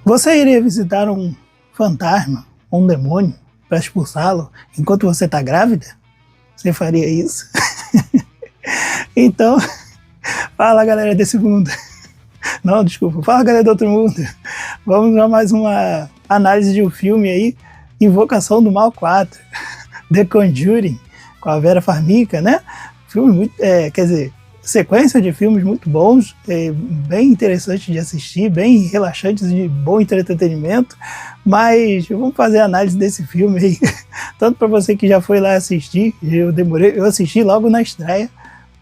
Você iria visitar um fantasma, um demônio, para expulsá-lo enquanto você está grávida? Você faria isso? Então, fala galera desse mundo. Não, desculpa, fala galera do outro mundo. Vamos a mais uma análise de um filme aí, Invocação do Mal 4, The Conjuring, com a Vera Farmiga, né? Filme muito, sequência de filmes muito bons, bem interessantes de assistir, bem relaxantes, de bom entretenimento, mas vamos fazer a análise desse filme aí, tanto para você que já foi lá assistir, eu assisti logo na estreia,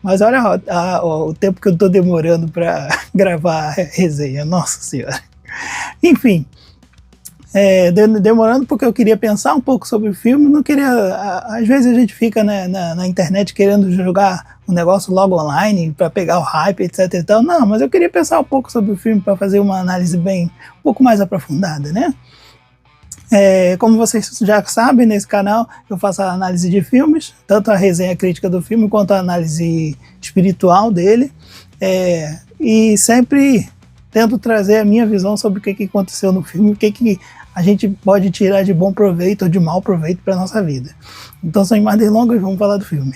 mas olha o tempo que eu estou demorando para gravar a resenha, nossa senhora. Enfim, demorando porque eu queria pensar um pouco sobre o filme, não queria, às vezes a gente fica na internet querendo jogar o negócio logo online para pegar o hype, etc e tal, não, mas eu queria pensar um pouco sobre o filme para fazer uma análise um pouco mais aprofundada, né? Como vocês já sabem, nesse canal eu faço a análise de filmes, tanto a resenha crítica do filme quanto a análise espiritual dele, e sempre tento trazer a minha visão sobre o que aconteceu no filme, o que a gente pode tirar de bom proveito ou de mau proveito para a nossa vida. Então, sem mais delongas, vamos falar do filme.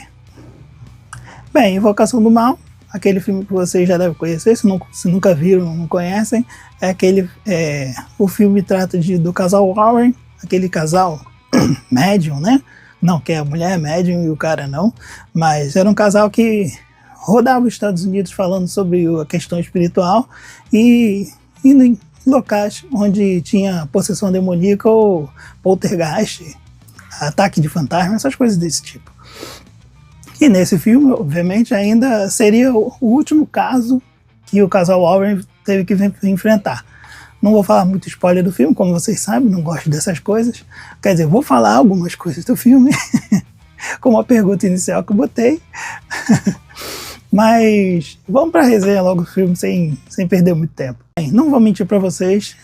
Bem, Invocação do Mal, aquele filme que vocês já devem conhecer, se nunca viram, não conhecem, o filme trata do casal Warren, aquele casal médium, né? Não, que a mulher é médium e o cara não, mas era um casal que rodava os Estados Unidos falando sobre a questão espiritual e indo em locais onde tinha possessão demoníaca ou poltergeist, ataque de fantasma, essas coisas desse tipo. E nesse filme, obviamente, ainda seria o último caso que o casal Warren teve que enfrentar. Não vou falar muito spoiler do filme, como vocês sabem, não gosto dessas coisas. Quer dizer, vou falar algumas coisas do filme, como a pergunta inicial que eu botei. Mas vamos para a resenha logo do filme, sem perder muito tempo. Bem, não vou mentir para vocês,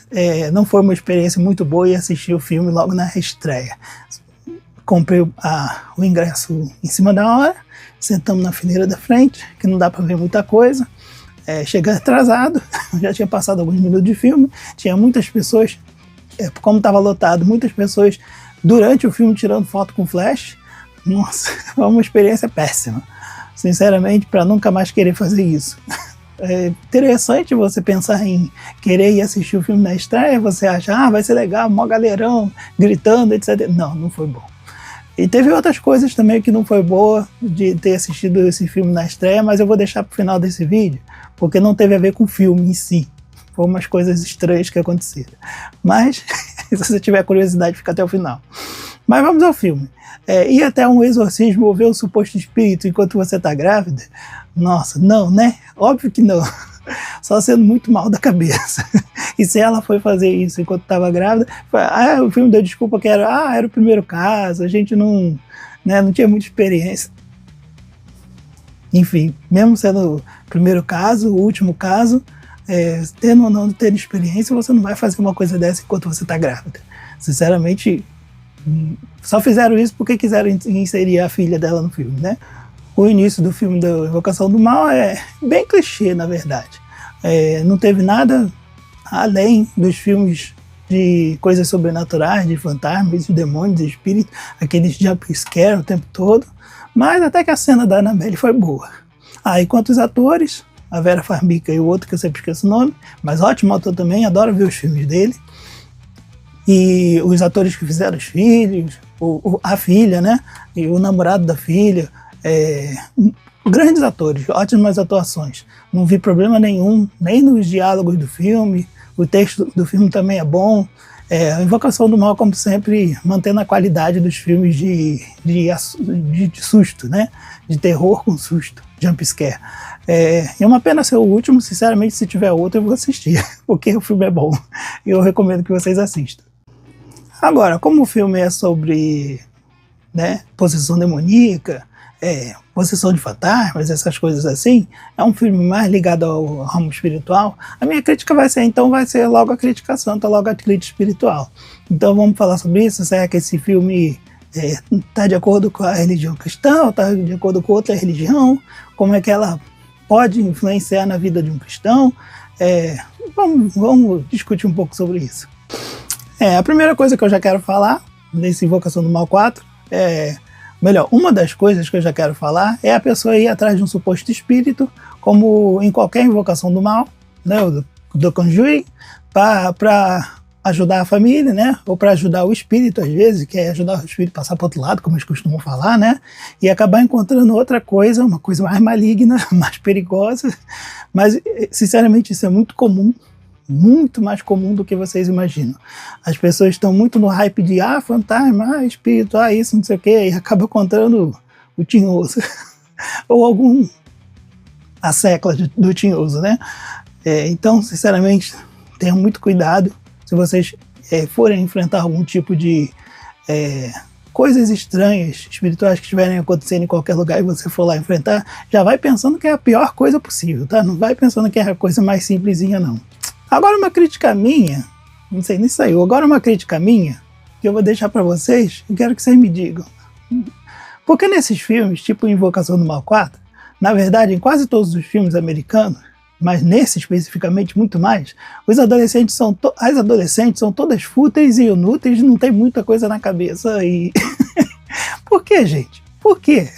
não foi uma experiência muito boa e assistir o filme logo na estreia. Comprei o ingresso em cima da hora, sentamos na fileira da frente, que não dá para ver muita coisa. Cheguei atrasado, já tinha passado alguns minutos de filme, tinha muitas pessoas, como estava lotado, muitas pessoas durante o filme tirando foto com flash. Nossa, foi uma experiência péssima. Sinceramente, para nunca mais querer fazer isso. É interessante você pensar em querer ir assistir o filme na estreia, você acha, vai ser legal, mó galerão, gritando, etc. Não, não foi bom. E teve outras coisas também que não foi boa de ter assistido esse filme na estreia, mas eu vou deixar pro final desse vídeo, porque não teve a ver com o filme em si. Foram umas coisas estranhas que aconteceram. Mas, se você tiver curiosidade, fica até o final. Mas vamos ao filme. Ir até um exorcismo ou ver um suposto espírito enquanto você está grávida? Nossa, não, né? Óbvio que não. Só sendo muito mal da cabeça. E se ela foi fazer isso enquanto estava grávida, o filme deu desculpa que era o primeiro caso, a gente não tinha muita experiência. Enfim, mesmo sendo o primeiro caso, o último caso, tendo ou não tendo experiência, você não vai fazer uma coisa dessa enquanto você está grávida. Sinceramente, só fizeram isso porque quiseram inserir a filha dela no filme, né? O início do filme da Invocação do Mal é bem clichê, na verdade. Não teve nada além dos filmes de coisas sobrenaturais, de fantasmas, de demônios, de espíritos, aqueles jump scare o tempo todo, mas até que a cena da Annabelle foi boa. Enquanto os atores, a Vera Farmiga e o outro que eu sempre esqueço o nome, mas ótimo ator também, adoro ver os filmes dele, e os atores que fizeram os filhos, a filha, né, e o namorado da filha, grandes atores, ótimas atuações, não vi problema nenhum, nem nos diálogos do filme, o texto do filme também é bom. A Invocação do Mal, como sempre, mantendo a qualidade dos filmes de susto, né? De terror com susto, jump scare. É uma pena ser o último, sinceramente, se tiver outro eu vou assistir, porque o filme é bom e eu recomendo que vocês assistam. Agora, como o filme é sobre, né, possessão demoníaca, possessão de fantasmas, essas coisas assim, é um filme mais ligado ao ramo espiritual, a minha crítica vai ser logo a crítica santa, logo a crítica espiritual. Então vamos falar sobre isso, será que esse filme está de acordo com a religião cristã, ou está de acordo com outra religião, como é que ela pode influenciar na vida de um cristão, Vamos discutir um pouco sobre isso. A primeira coisa que eu já quero falar nesse Invocação do Mal 4 uma das coisas que eu já quero falar é a pessoa ir atrás de um suposto espírito, como em qualquer Invocação do Mal, né, do Conjuring, para ajudar a família, né, ou para ajudar o espírito, às vezes, que é ajudar o espírito a passar para o outro lado, como eles costumam falar, né, e acabar encontrando outra coisa, uma coisa mais maligna, mais perigosa. Mas, sinceramente, isso é muito comum, muito mais comum do que vocês imaginam. As pessoas estão muito no hype de fantasma, espírito, isso, não sei o quê, e acaba encontrando o tinhoso ou a secla do tinhoso, né? Então, sinceramente, tenham muito cuidado se vocês forem enfrentar algum tipo de coisas estranhas, espirituais que estiverem acontecendo em qualquer lugar e você for lá enfrentar, já vai pensando que é a pior coisa possível, tá? Não vai pensando que é a coisa mais simplesinha, não. Agora uma crítica minha, não sei nem se saiu, agora uma crítica minha, que eu vou deixar para vocês, eu quero que vocês me digam. Porque nesses filmes, tipo Invocação do Mal 4, na verdade, em quase todos os filmes americanos, mas nesse especificamente muito mais, as adolescentes são todas fúteis e inúteis, não tem muita coisa na cabeça. E por que, gente? Por quê?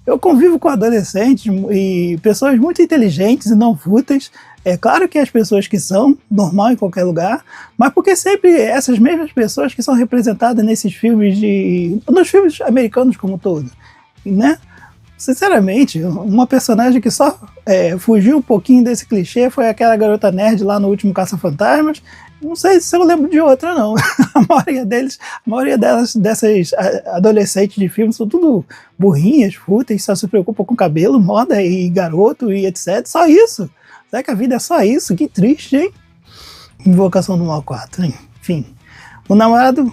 Eu convivo com adolescentes e pessoas muito inteligentes e não fúteis. É claro que as pessoas que são, normal em qualquer lugar, mas porque sempre essas mesmas pessoas que são representadas nesses filmes nos filmes americanos como um todo, né? Sinceramente, uma personagem que só fugiu um pouquinho desse clichê foi aquela garota nerd lá no último Caça-Fantasmas. Não sei se eu lembro de outra, não. A maioria dessas adolescentes de filme são tudo burrinhas, fúteis, só se preocupam com cabelo, moda e garoto e etc. Só isso. Será que a vida é só isso? Que triste, hein? Invocação do Mal 4, hein? Enfim. O namorado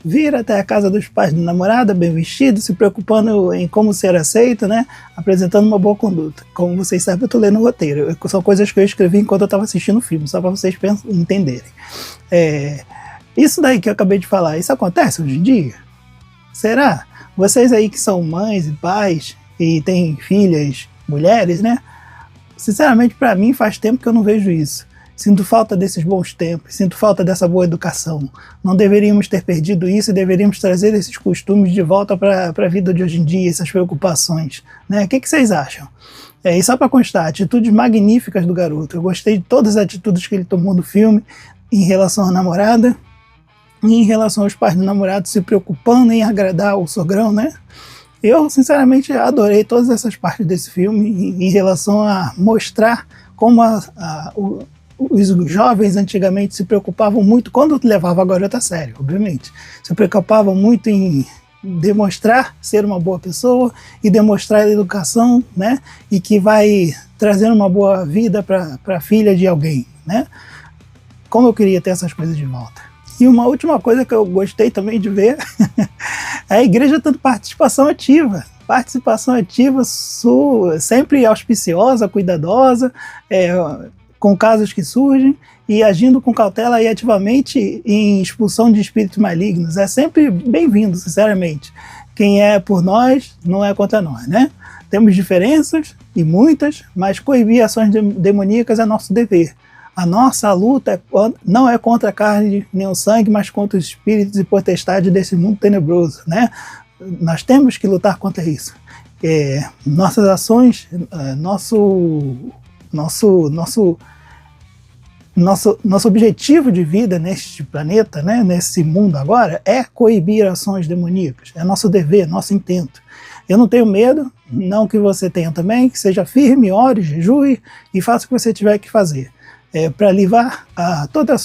vira até a casa dos pais do namorado, bem vestido, se preocupando em como ser aceito, né? Apresentando uma boa conduta. Como vocês sabem, eu tô lendo o roteiro. São coisas que eu escrevi enquanto eu estava assistindo o filme, só para vocês entenderem. Isso daí que eu acabei de falar, isso acontece hoje em dia? Será? Vocês aí que são mães e pais e têm filhas, mulheres, né? Sinceramente, para mim, faz tempo que eu não vejo isso. Sinto falta desses bons tempos, sinto falta dessa boa educação. Não deveríamos ter perdido isso e deveríamos trazer esses costumes de volta para a vida de hoje em dia, essas preocupações, né? O que vocês acham? E só para constar, atitudes magníficas do garoto. Eu gostei de todas as atitudes que ele tomou no filme em relação à namorada e em relação aos pais do namorado se preocupando em agradar o sogrão, né? Eu, sinceramente, adorei todas essas partes desse filme em relação a mostrar como os jovens antigamente se preocupavam muito, quando levava a garota a sério, obviamente, se preocupavam muito em demonstrar ser uma boa pessoa e demonstrar a educação, né? E que vai trazer uma boa vida para a filha de alguém, né? Como eu queria ter essas coisas de volta. E uma última coisa que eu gostei também de ver é a igreja tendo participação ativa. Participação ativa sempre auspiciosa, cuidadosa, com casos que surgem e agindo com cautela e ativamente em expulsão de espíritos malignos. É sempre bem-vindo, sinceramente. Quem é por nós não é contra nós, né? Temos diferenças, e muitas, mas coibir ações demoníacas é nosso dever. A nossa luta não é contra a carne nem o sangue, mas contra os espíritos e potestades desse mundo tenebroso, né? Nós temos que lutar contra isso. Nossas ações, nosso objetivo de vida neste planeta, né, nesse mundo agora, é coibir ações demoníacas. É nosso dever, nosso intento. Eu não tenho medo, não que você tenha também, que seja firme, ore, jejue e faça o que você tiver que fazer. Para livrar toda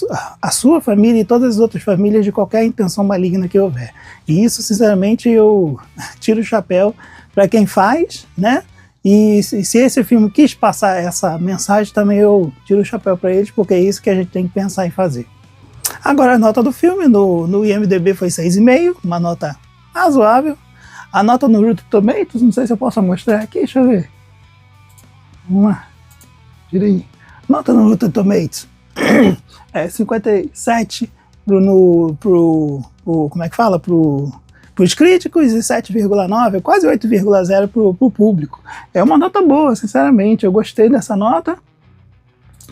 a sua família e todas as outras famílias de qualquer intenção maligna que houver. E isso, sinceramente, eu tiro o chapéu para quem faz, né? E se esse filme quis passar essa mensagem, também eu tiro o chapéu para eles, porque é isso que a gente tem que pensar em fazer. Agora, a nota do filme no IMDb foi 6,5, uma nota razoável. A nota no Rotten Tomatoes, não sei se eu posso mostrar aqui, deixa eu ver. Vamos lá, tira aí. Nota no Rotten Tomatoes 57 como é que fala? Pros críticos e 7,9, quase 8,0 pro público. É uma nota boa, sinceramente. Eu gostei dessa nota.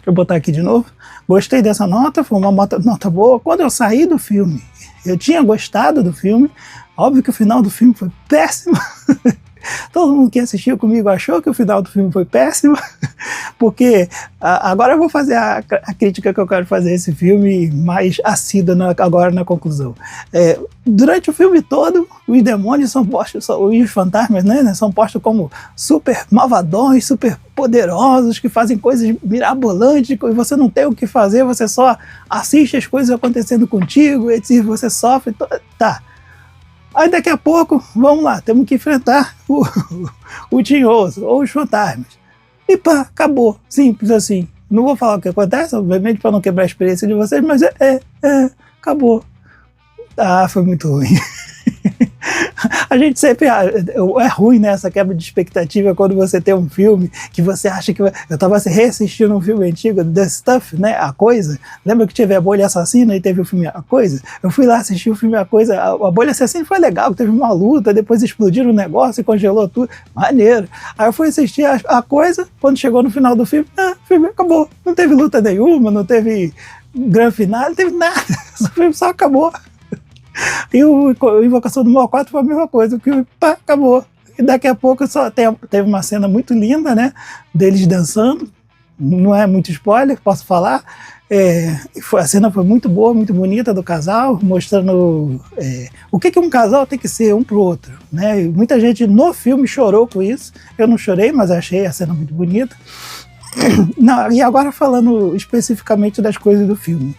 Deixa eu botar aqui de novo. Gostei dessa nota, foi uma nota boa. Quando eu saí do filme, eu tinha gostado do filme. Óbvio que o final do filme foi péssimo. Todo mundo que assistiu comigo achou que o final do filme foi péssimo, porque agora eu vou fazer a crítica que eu quero fazer a esse filme mais assídua agora na conclusão. Durante o filme todo, os demônios são postos, os fantasmas, né, são postos como super malvadões, super poderosos, que fazem coisas mirabolantes, e você não tem o que fazer, você só assiste as coisas acontecendo contigo, e você sofre, tá. Aí daqui a pouco, vamos lá, temos que enfrentar o Tinhoso, ou os fantasmas. E pá, acabou, simples assim. Não vou falar o que acontece, obviamente, para não quebrar a experiência de vocês, mas acabou. Ah, foi muito ruim. A gente sempre... É ruim, né, essa quebra de expectativa quando você tem um filme que você acha que... Eu estava reassistindo um filme antigo, The Stuff, né, A Coisa. Lembra que teve A Bolha Assassina e teve o filme A Coisa? Eu fui lá assistir o filme A Coisa. A Bolha Assassina foi legal, teve uma luta, depois explodiram o negócio e congelou tudo. Maneiro. Aí eu fui assistir A Coisa, quando chegou no final do filme, o filme acabou. Não teve luta nenhuma, não teve grande final, não teve nada. O filme só acabou. E o Invocação do Mal 4 foi a mesma coisa, que acabou. E daqui a pouco só teve uma cena muito linda, né, deles dançando, não é muito spoiler, posso falar. A cena foi muito boa, muito bonita do casal, mostrando o que um casal tem que ser um pro outro, né? E muita gente no filme chorou com isso, eu não chorei, mas achei a cena muito bonita. Não, e agora falando especificamente das coisas do filme,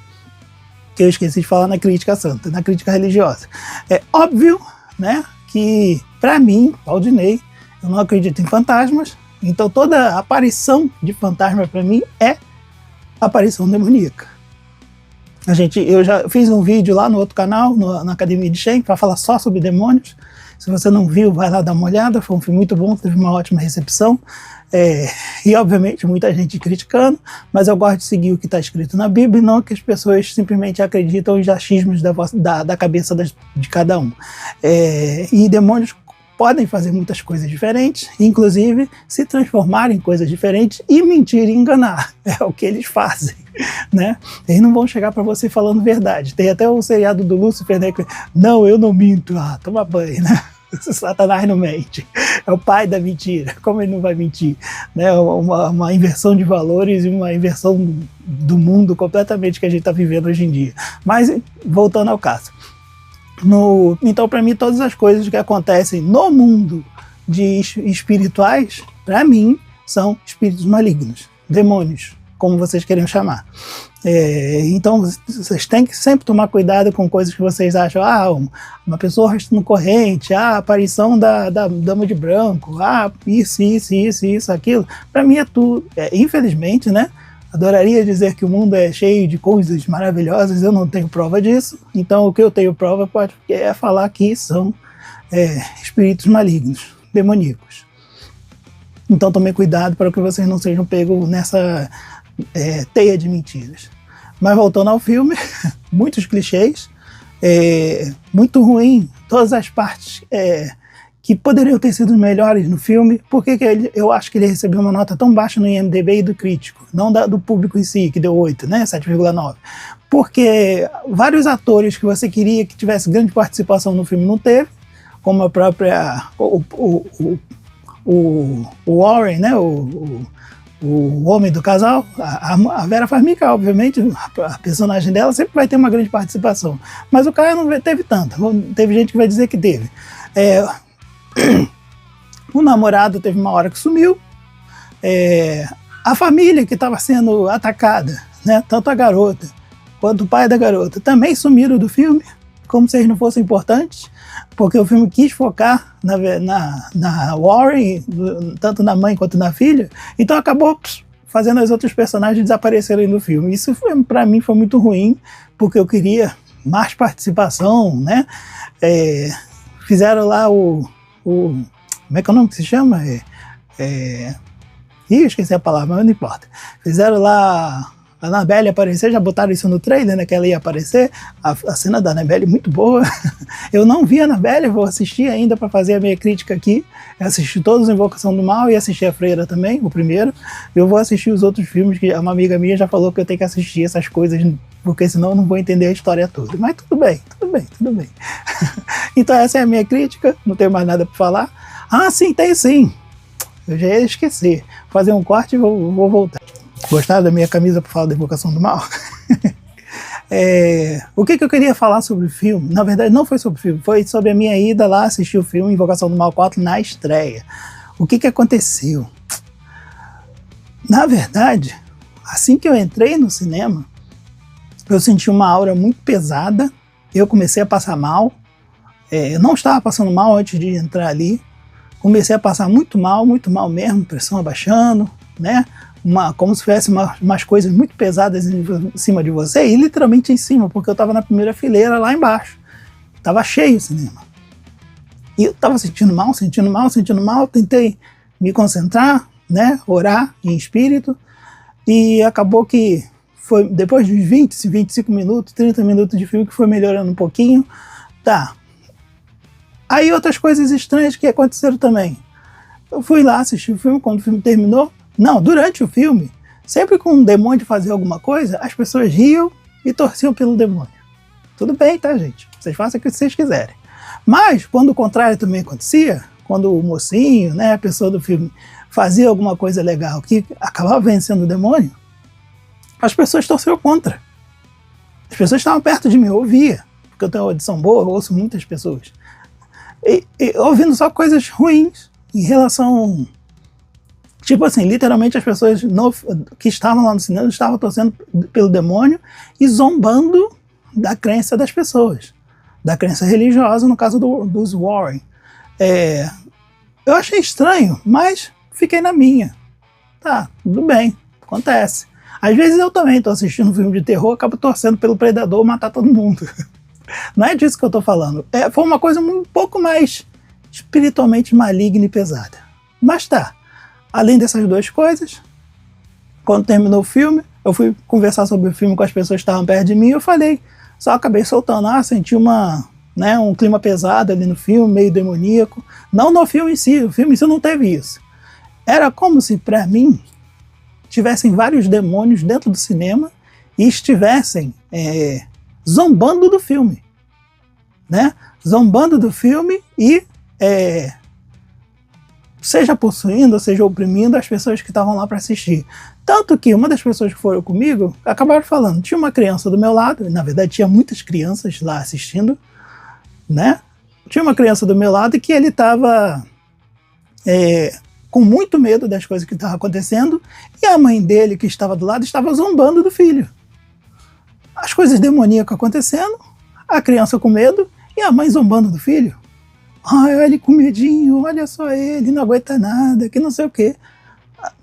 que eu esqueci de falar na crítica santa, na crítica religiosa. É óbvio, né, que para mim, Valdinei, eu não acredito em fantasmas, então toda aparição de fantasma para mim é aparição demoníaca. Eu já fiz um vídeo lá no outro canal, na Academia de Shen, para falar só sobre demônios. Se você não viu, vai lá dar uma olhada, foi um filme muito bom, teve uma ótima recepção. E obviamente muita gente criticando, mas eu gosto de seguir o que está escrito na Bíblia e não que as pessoas simplesmente acreditam nos achismos da cabeça de cada um. E demônios podem fazer muitas coisas diferentes, inclusive se transformar em coisas diferentes e mentir e enganar. É o que eles fazem, né? Eles não vão chegar para você falando verdade. Tem até o seriado do Lúcifer, né? Não, eu não minto. Ah, toma banho, né? Satanás não mente, é o pai da mentira, como ele não vai mentir, né? Uma inversão de valores e uma inversão do mundo completamente que a gente está vivendo hoje em dia. Mas voltando ao caso, então para mim todas as coisas que acontecem no mundo de espirituais, para mim são espíritos malignos, demônios, como vocês querem chamar. Então vocês têm que sempre tomar cuidado com coisas que vocês acham, uma pessoa arrastando corrente, a aparição da dama de branco, isso, aquilo. Para mim é tudo, infelizmente, né? Adoraria dizer que o mundo é cheio de coisas maravilhosas, eu não tenho prova disso, então o que eu tenho prova é falar que são espíritos malignos, demoníacos. Então tomem cuidado para que vocês não sejam pegos nessa teia de mentiras. Mas voltando ao filme, muitos clichês, muito ruim, todas as partes que poderiam ter sido melhores no filme. Por que eu acho que ele recebeu uma nota tão baixa no IMDb e do crítico, não do público em si, que deu 8, né, 7,9? Porque vários atores que você queria que tivesse grande participação no filme não teve, como a própria o Warren, né, o homem do casal, a Vera Farmiga, obviamente, a personagem dela sempre vai ter uma grande participação, mas o cara não teve tanta, teve gente que vai dizer que teve. O namorado teve uma hora que sumiu, a família que estava sendo atacada, né, tanto a garota quanto o pai da garota, também sumiram do filme, como se eles não fossem importantes, porque o filme quis focar na Warren, tanto na mãe quanto na filha, então acabou fazendo as outras personagens desaparecerem do filme. Isso para mim foi muito ruim, porque eu queria mais participação, né? Fizeram lá como é que é o nome que se chama? Esqueci a palavra, mas não importa. Fizeram lá a Annabelle aparecer, já botaram isso no trailer, né, que ela ia aparecer, a cena da Annabelle é muito boa. Eu não vi a Annabelle, vou assistir ainda para fazer a minha crítica aqui. Eu assisti todos os Invocação do Mal e assisti a Freira também, o primeiro. Eu vou assistir os outros filmes, que uma amiga minha já falou que eu tenho que assistir essas coisas, porque senão eu não vou entender a história toda. Mas tudo bem, tudo bem, tudo bem. Então essa é a minha crítica, não tenho mais nada para falar. Ah, sim, tem sim. Eu já ia esquecer. Vou fazer um corte e vou voltar. Gostaram da minha camisa para falar da Invocação do Mal? O que eu queria falar sobre o filme? Na verdade, não foi sobre o filme, foi sobre a minha ida lá assistir o filme Invocação do Mal 4 na estreia. O que aconteceu? Na verdade, assim que eu entrei no cinema, eu senti uma aura muito pesada, eu comecei a passar mal. Eu não estava passando mal antes de entrar ali, comecei a passar muito mal mesmo, pressão abaixando, né? Como se tivesse umas coisas muito pesadas em cima de você, e literalmente em cima, porque eu estava na primeira fileira lá embaixo. Estava cheio o cinema. E eu estava sentindo mal, tentei me concentrar, né, orar em espírito, e acabou que foi depois de 20, 25 minutos, 30 minutos de filme que foi melhorando um pouquinho. Tá. Aí outras coisas estranhas que aconteceram também. Eu fui lá assistir o filme, quando o filme terminou. Não, durante o filme, sempre que um demônio fazia alguma coisa, as pessoas riam e torciam pelo demônio. Tudo bem, tá, gente? Vocês façam o que vocês quiserem. Mas, quando o contrário também acontecia, quando o mocinho, né, a pessoa do filme, fazia alguma coisa legal que acabava vencendo o demônio, as pessoas torciam contra. As pessoas estavam perto de mim, eu ouvia, porque eu tenho uma audição boa, eu ouço muitas pessoas. E ouvindo só coisas ruins em relação... Tipo assim, literalmente as pessoas que estavam lá no cinema estavam torcendo pelo demônio e zombando da crença das pessoas, da crença religiosa, no caso dos Warren. Eu achei estranho, mas fiquei na minha. Tá, tudo bem, acontece. Às vezes eu também estou assistindo um filme de terror, acabo torcendo pelo predador matar todo mundo. Não é disso que eu estou falando. Foi uma coisa um pouco mais espiritualmente maligna e pesada. Mas tá. Além dessas duas coisas, quando terminou o filme, eu fui conversar sobre o filme com as pessoas que estavam perto de mim e eu falei, só acabei soltando, senti um clima pesado ali no filme, meio demoníaco. Não no filme em si, o filme em si não teve isso. Era como se, para mim, tivessem vários demônios dentro do cinema e estivessem zombando do filme. Né? Zombando do filme e... seja possuindo, ou seja oprimindo as pessoas que estavam lá para assistir. Tanto que uma das pessoas que foram comigo acabaram falando, tinha uma criança do meu lado, na verdade tinha muitas crianças lá assistindo, né? Tinha uma criança do meu lado que ele estava com muito medo das coisas que estavam acontecendo, e a mãe dele, que estava do lado, estava zombando do filho. As coisas demoníacas acontecendo, a criança com medo, e a mãe zombando do filho. Olha ele com medinho, olha só ele, não aguenta nada, que não sei o quê.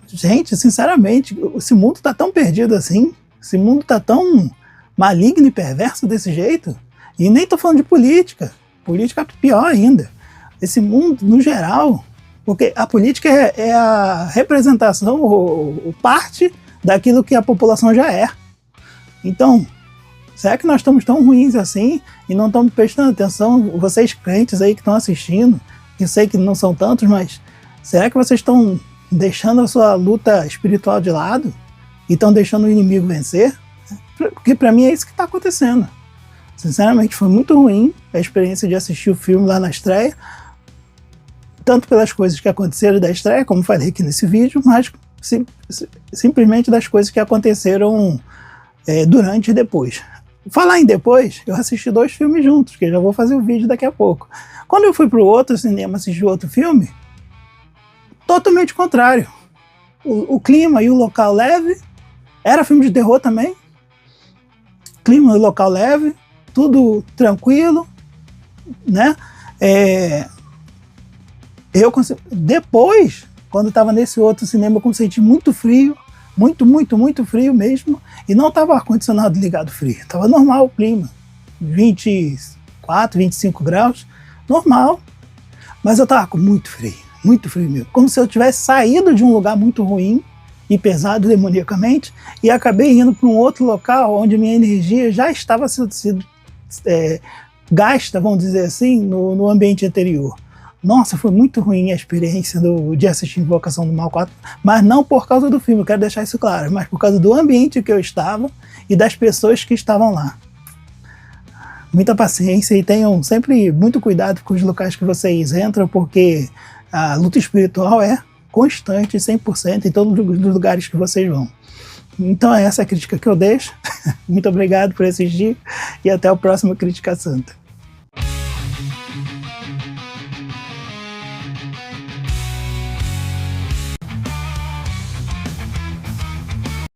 Gente, sinceramente, esse mundo tá tão perdido assim, esse mundo tá tão maligno e perverso desse jeito, e nem tô falando de política é pior ainda. Esse mundo, no geral, porque a política é a representação, ou parte daquilo que a população já é. Então, será que nós estamos tão ruins assim e não estamos prestando atenção? Vocês crentes aí que estão assistindo, eu sei que não são tantos, mas será que vocês estão deixando a sua luta espiritual de lado e estão deixando o inimigo vencer? Porque para mim é isso que está acontecendo. Sinceramente, foi muito ruim a experiência de assistir o filme lá na estreia, tanto pelas coisas que aconteceram da estreia, como falei aqui nesse vídeo, mas simplesmente das coisas que aconteceram durante e depois. Falar em depois, eu assisti 2 filmes juntos, que eu já vou fazer o vídeo daqui a pouco. Quando eu fui para o outro cinema assistir outro filme, totalmente contrário. O clima e o local leve, era filme de terror também, clima e local leve, tudo tranquilo, né? Depois, quando estava nesse outro cinema, eu senti muito frio, muito frio mesmo, e não estava ar-condicionado ligado frio, estava normal o clima, 24, 25 graus, normal, mas eu estava com muito frio mesmo, como se eu tivesse saído de um lugar muito ruim e pesado demoniacamente, e acabei indo para um outro local onde minha energia já estava sendo gasta, vamos dizer assim, no ambiente anterior. Nossa, foi muito ruim a experiência de assistir Invocação do Mal 4, mas não por causa do filme, eu quero deixar isso claro, mas por causa do ambiente que eu estava e das pessoas que estavam lá. Muita paciência e tenham sempre muito cuidado com os locais que vocês entram, porque a luta espiritual é constante, 100% em todos os lugares que vocês vão. Então é essa a crítica que eu deixo. Muito obrigado por assistir e até o próximo Crítica Santa.